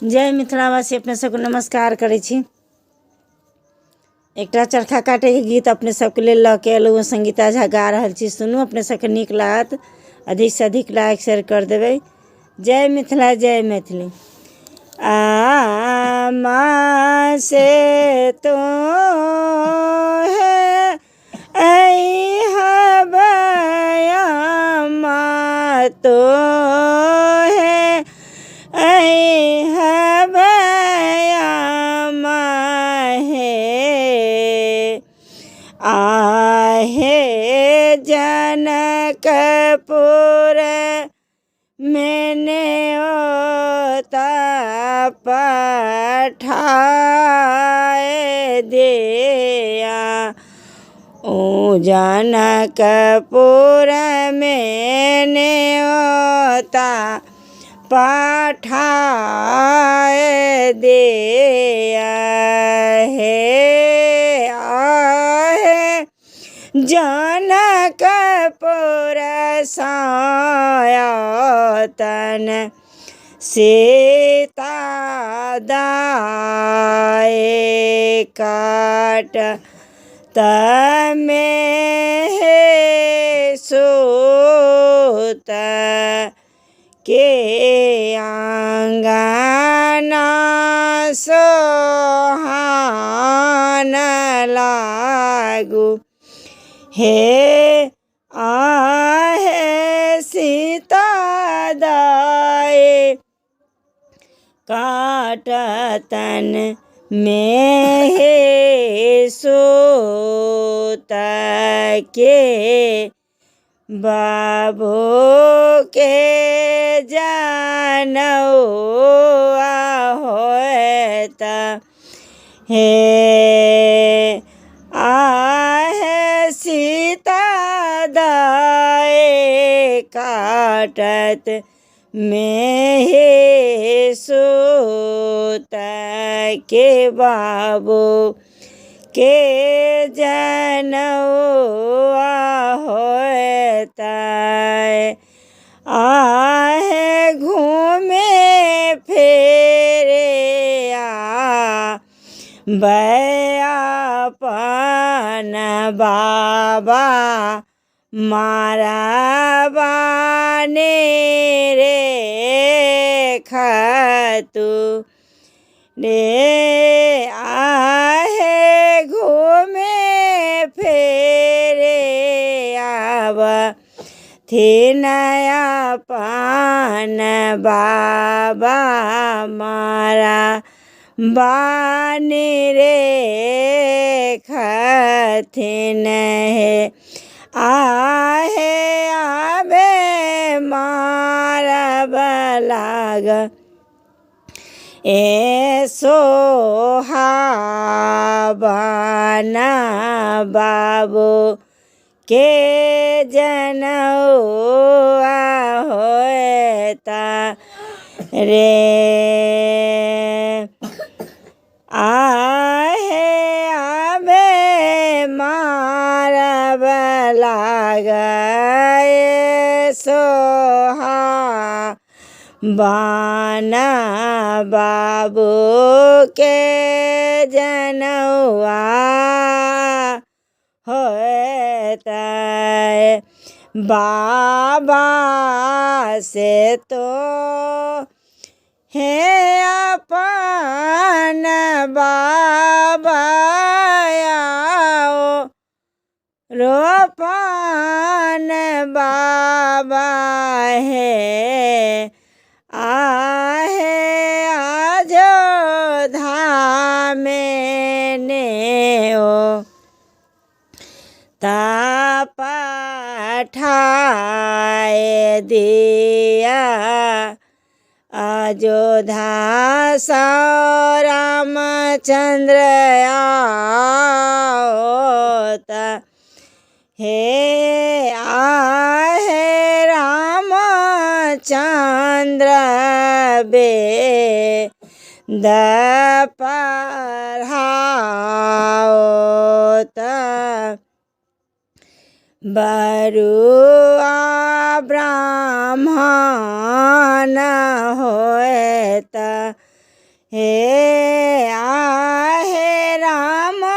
जय मिथिलावासी, अपने सबको नमस्कार करै छी। एकटा चरखा काटे के गीत अपने सबके लेल लऽ के एलहुँ। संगीता झा गा रहल छी, सुनू। अपने सबके नीक लागत, अधिक से अधिक लाइक शेयर कर देबै। जय मिथिला, जय मैथिली। माँ से तो है बया, माँ तो है बया, माँ है आहे जनकपुर मैंने ओता पठाए दिया। ओ जनकपुर मैंने ओता पठाए दिया है। आहे जनकपुर सायतन सीता दाए काट तमे सूत के आंगना सोहान लागू हे। आहे सीता दाए काटतन में हे सूत के बाबू के जनौआ होत हे। आहे सीता दाए काटत में हे सूत के बाबू के जनौआ होत। आहे घूमे फेरे बयापन बाबा मारा बाने रे खतु रे। आहे घूमे फेरे आब थे नया पान बाबा मारा बानी रे खथिन है। आहे आबे मारा बलाग ए सोहाबना बाबू के जनौआ होता रे। आहे आबे मारा बलाग ए सोहाबना बाबू के जनौआ होता। बाबा से तो है अपन बाबा आओ रोपन बाबा है। आहे अयोध्या में ने ओ ता पठाए दिया। अयोध्या सौ रामचंद्र आओत हे। आहे रामचंद्र बे दपढ़ाओत बरुआ ब्राह्मण होत हे आहे रामचंद्र